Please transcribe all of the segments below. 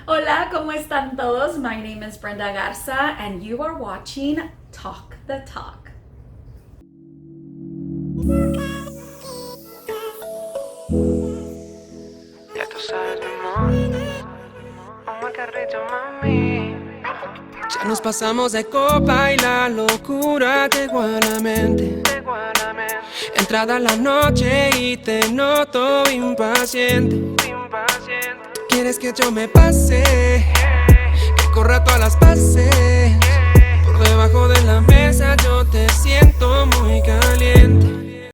Hola, ¿cómo están todos? My name is Brenda Garza, and you are watching Talk the Talk. Ya tú sabes, mi amor. Omar Carrillo, mami. Ya nos pasamos de copa y la locura te llegó a la mente. Entrada la noche y te noto impaciente. Quieres que yo me pase, que corra todas las pases. Por debajo de la mesa yo te siento muy caliente.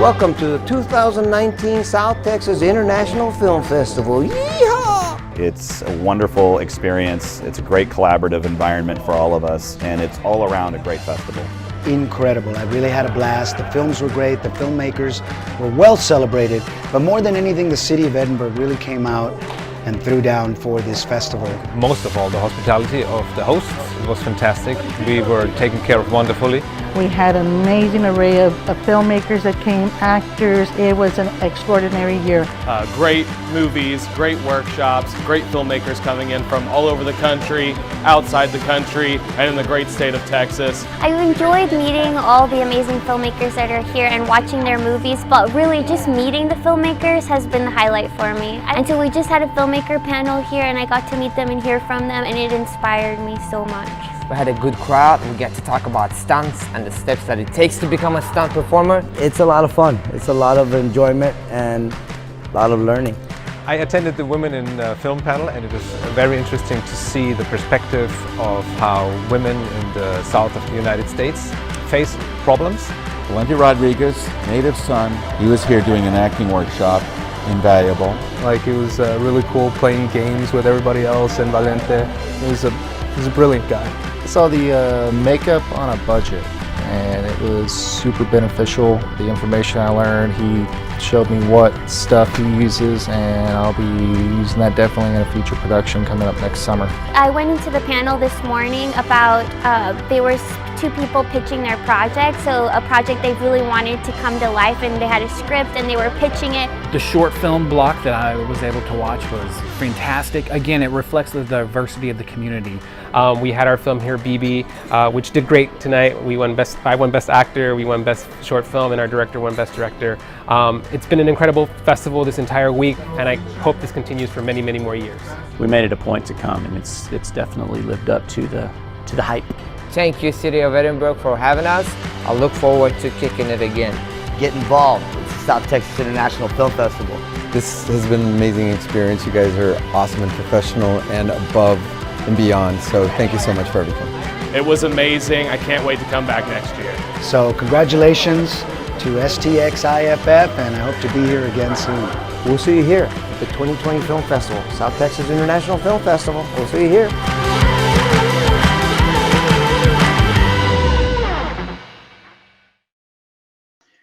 Welcome to the 2019 South Texas International Film Festival. Yeehaw! It's a wonderful experience. It's a great collaborative environment for all of us, and it's all around a great festival. Incredible. I really had a blast. The films were great. The filmmakers were well celebrated. But more than anything, the city of Edinburgh really came out and threw down for this festival. Most of all, the hospitality of the hosts was fantastic. We were taken care of wonderfully. We had an amazing array of filmmakers that came, actors. It was an extraordinary year. Great movies, great workshops, great filmmakers coming in from all over the country, outside the country, and in the great state of Texas. I enjoyed meeting all the amazing filmmakers that are here and watching their movies, but really just meeting the filmmakers has been the highlight for me. Until we just had a filmmaker panel here and I got to meet them and hear from them, and it inspired me so much. We had a good crowd. We get to talk about stunts and the steps that it takes to become a stunt performer. It's a lot of fun. It's a lot of enjoyment and a lot of learning. I attended the Women in Film panel, and it was very interesting to see the perspective of how women in the south of the United States face problems. Valente Rodriguez, native son, he was here doing an acting workshop. Invaluable. Like, it was really cool playing games with everybody else, and Valente, he was a brilliant guy. I saw the makeup on a budget, and it was super beneficial. The information I learned, he showed me what stuff he uses, and I'll be using that definitely in a future production coming up next summer. I went into the panel this morning about, there were two people pitching their project, so a project they really wanted to come to life, and they had a script and they were pitching it. The short film block that I was able to watch was fantastic. Again, it reflects the diversity of the community. We had our film here, BB, which did great tonight. I won Best Actor, we won Best Short Film, and our director won Best Director. It's been an incredible festival this entire week, and I hope this continues for many, many more years. We made it a point to come, and it's definitely lived up to the hype. Thank you, City of Edinburgh, for having us. I look forward to kicking it again. Get involved with the South Texas International Film Festival. This has been an amazing experience. You guys are awesome and professional and above and beyond. So thank you so much for everything. It was amazing. I can't wait to come back next year. So congratulations to STXIFF, and I hope to be here again soon. We'll see you here at the 2020 Film Festival, South Texas International Film Festival. We'll see you here.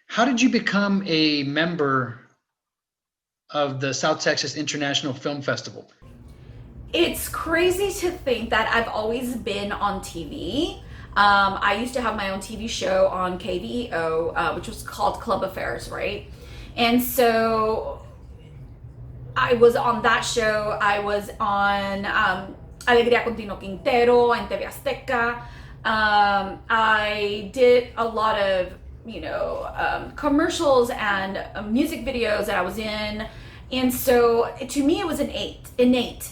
How did you become a member of the South Texas International Film Festival? It's crazy to think that I've always been on TV. I used to have my own TV show on KVEO, which was called Club Affairs, right? And so I was on that show. I was on Alegría con Tino Quintero and TV Azteca. I did a lot of commercials and music videos that I was in. And so to me, it was innate.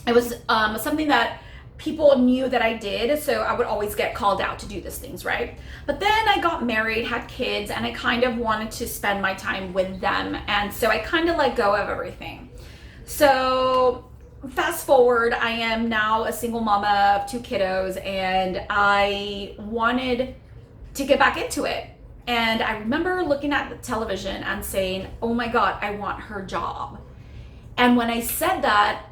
It was something that people knew that I did, so I would always get called out to do these things, right? But then I got married, had kids, and I kind of wanted to spend my time with them. And so I kind of let go of everything. So fast forward, I am now a single mama of 2 kiddos, and I wanted to get back into it. And I remember looking at the television and saying, oh my God, I want her job. And when I said that,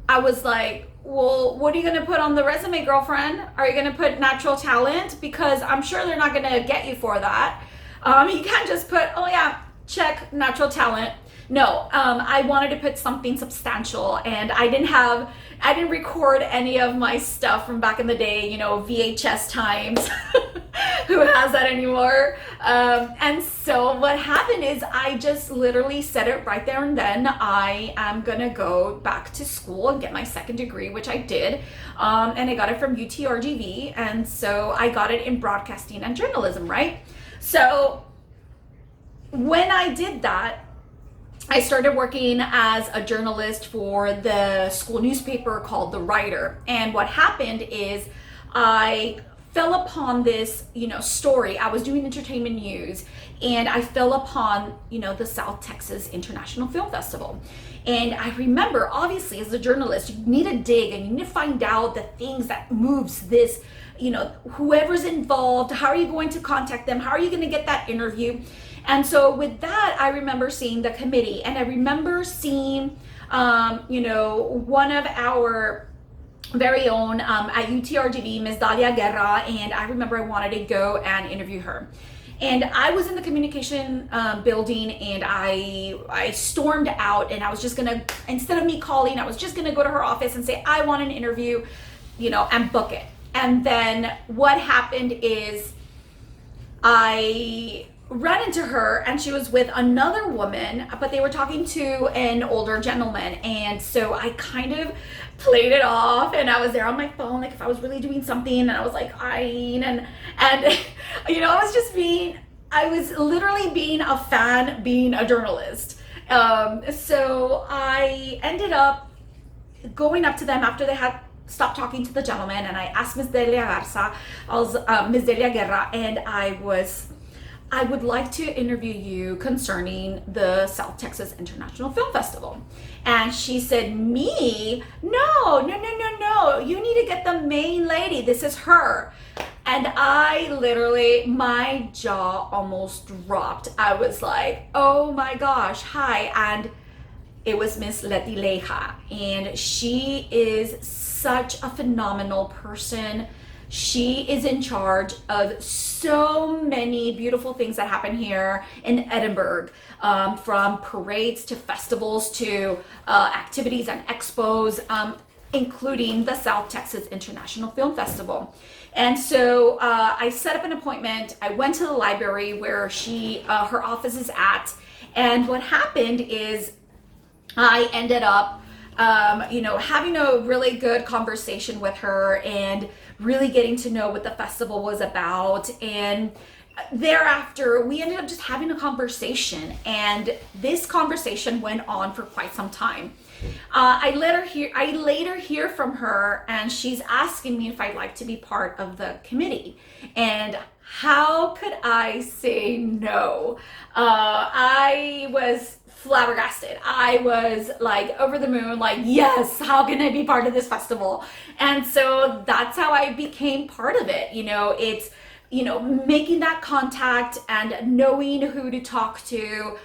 I was like, well, what are you gonna put on the resume, girlfriend? Are you gonna put natural talent? Because I'm sure they're not gonna get you for that. You can't just put, oh yeah, check natural talent. No, I wanted to put something substantial, and I didn't record any of my stuff from back in the day, you know, VHS times. Who has that anymore? And so what happened is I just literally said it right there and then. I am gonna go back to school and get my second degree, which I did, and I got it from UTRGV, and so I got it in broadcasting and journalism, right? So when I did that, I started working as a journalist for the school newspaper called The Writer. And what happened is I fell upon this, you know, story. I was doing entertainment news, and I fell upon, you know, the South Texas International Film Festival. And I remember, obviously, as a journalist, you need to dig and you need to find out the things that moves this, you know, whoever's involved. How are you going to contact them? How are you going to get that interview? And so with that, I remember seeing the committee, and I remember seeing, you know, one of our very own at UTRGV, Ms. J.A.R, and I remember I wanted to go and interview her. And I was in the communication building, and I stormed out, and I was just gonna, instead of me calling, I was just gonna go to her office and say, I want an interview, you know, and book it. And then what happened is I ran into her, and she was with another woman, but they were talking to an older gentleman. And so I kind of played it off, and I was there on my phone, like if I was really doing something, and I was like eyeing, and you know, I was literally being a fan, being a journalist. So I ended up going up to them after they had stopped talking to the gentleman, and I asked Ms. Delia Garza, Ms. Delia Guerra, and I would like to interview you concerning the South Texas International Film Festival. And she said, me? No. You need to get the main lady. This is her. And I literally, my jaw almost dropped. I was like, oh my gosh, hi. And it was Miss Leti Leja. And she is such a phenomenal person. She is in charge of so many beautiful things that happen here in Edinburgh, from parades to festivals to activities and expos, including the South Texas International Film Festival. And so I set up an appointment. I went to the library where her office is at. And what happened is I ended up you know, having a really good conversation with her and really getting to know what the festival was about. And thereafter, we ended up just having a conversation, and this conversation went on for quite some time. I later hear from her, and she's asking me if I'd like to be part of the committee. And how could I say no? I was flabbergasted. I was like over the moon, like, yes, how can I be part of this festival? And so that's how I became part of it. You know, it's, you know, making that contact and knowing who to talk to,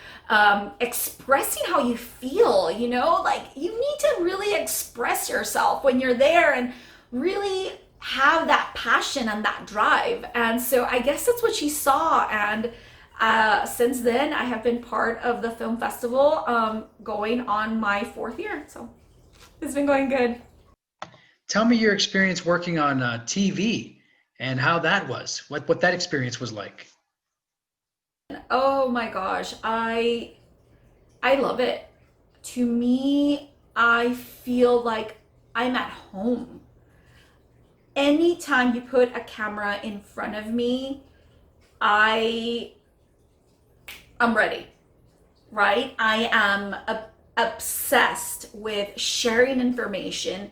expressing how you feel, you know, like you need to really express yourself when you're there and really have that passion and that drive. And so I guess that's what she saw. And since then, I have been part of the film festival, going on my 4th year. So it's been going good. Tell me your experience working on TV and how that was, what that experience was like. Oh my gosh, I love it. To me, I feel like I'm at home. Anytime you put a camera in front of me, I'm ready, right? I am obsessed with sharing information,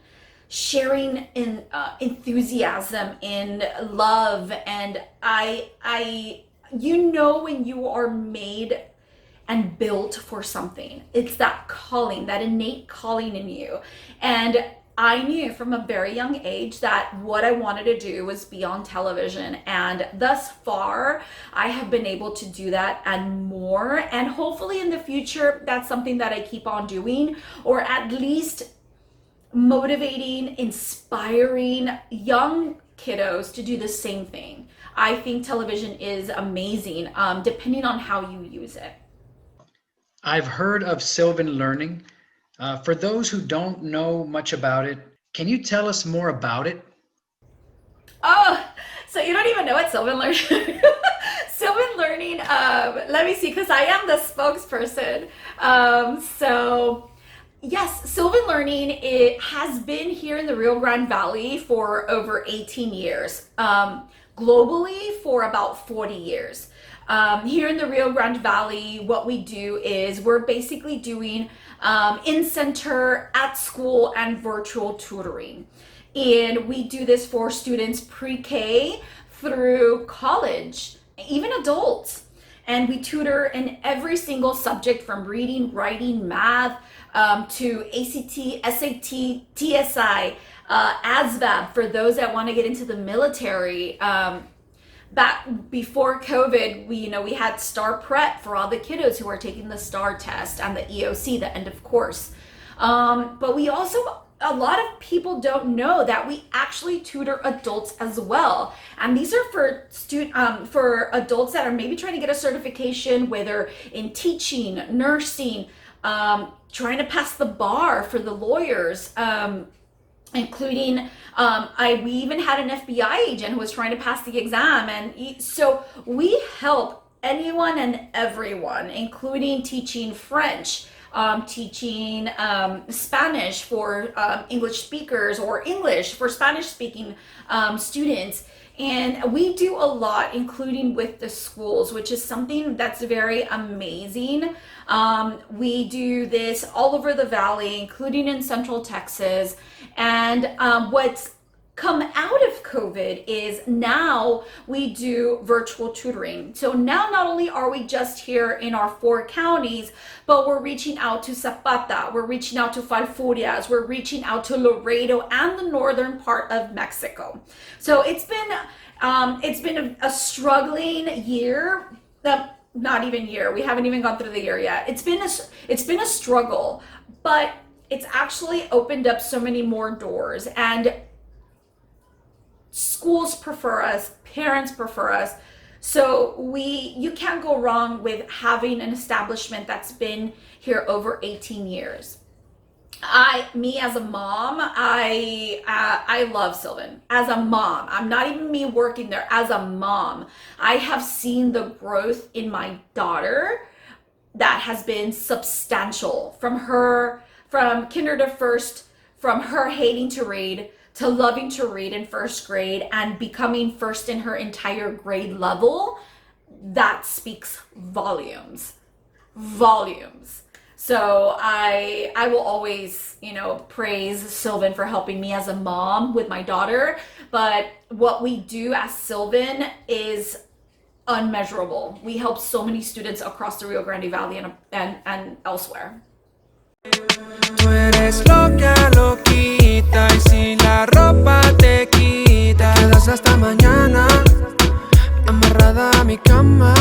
sharing in enthusiasm and love. And you know, when you are made and built for something, it's that calling, that innate calling in you. And I knew from a very young age that what I wanted to do was be on television. And thus far, I have been able to do that and more. And hopefully in the future, that's something that I keep on doing, or at least motivating, inspiring young kiddos to do the same thing. I think television is amazing, depending on how you use it. I've heard of Sylvan Learning. For those who don't know much about it, can you tell us more about it? Oh, so you don't even know what Sylvan Learning Sylvan Learning, let me see, because I am the spokesperson. So yes, Sylvan Learning, it has been here in the Rio Grande Valley for over 18 years. Globally for about 40 years. Here in the Rio Grande Valley, what we do is we're basically doing in-center, at school, and virtual tutoring. And we do this for students pre-K through college, even adults. And we tutor in every single subject from reading, writing, math, to ACT, SAT, TSI, ASVAB for those that want to get into the military. Back before COVID, we had STAR Prep for all the kiddos who are taking the STAR test and the EOC, the end of course. But we also, a lot of people don't know that we actually tutor adults as well. And these are for adults that are maybe trying to get a certification, whether in teaching, nursing, trying to pass the bar for the lawyers, including we even had an FBI agent who was trying to pass the exam. And so we help anyone and everyone, including teaching French, teaching Spanish for English speakers, or English for Spanish speaking students. And we do a lot, including with the schools, which is something that's very amazing. We do this all over the valley, including in Central Texas. And what's come out of COVID is now we do virtual tutoring. So now not only are we just here in our 4 counties, but we're reaching out to Zapata, we're reaching out to Falfurrias, we're reaching out to Laredo and the northern part of Mexico. So it's been a struggling year. Not even year. We haven't even gone through the year yet. It's been a struggle, but it's actually opened up so many more doors, and schools prefer us, parents prefer us. So you can't go wrong with having an establishment that's been here over 18 years. Me as a mom, I love Sylvan. As a mom, I'm not even me working there. As a mom, I have seen the growth in my daughter that has been substantial, from kinder to first, from her hating to read to loving to read in first grade and becoming first in her entire grade level. That speaks volumes. So I will always, praise Sylvan for helping me as a mom with my daughter. But what we do as Sylvan is unmeasurable. We help so many students across the Rio Grande Valley and elsewhere. Tú eres loca, loquita, y si la ropa te quita, quedas hasta mañana, amarrada a mi cama.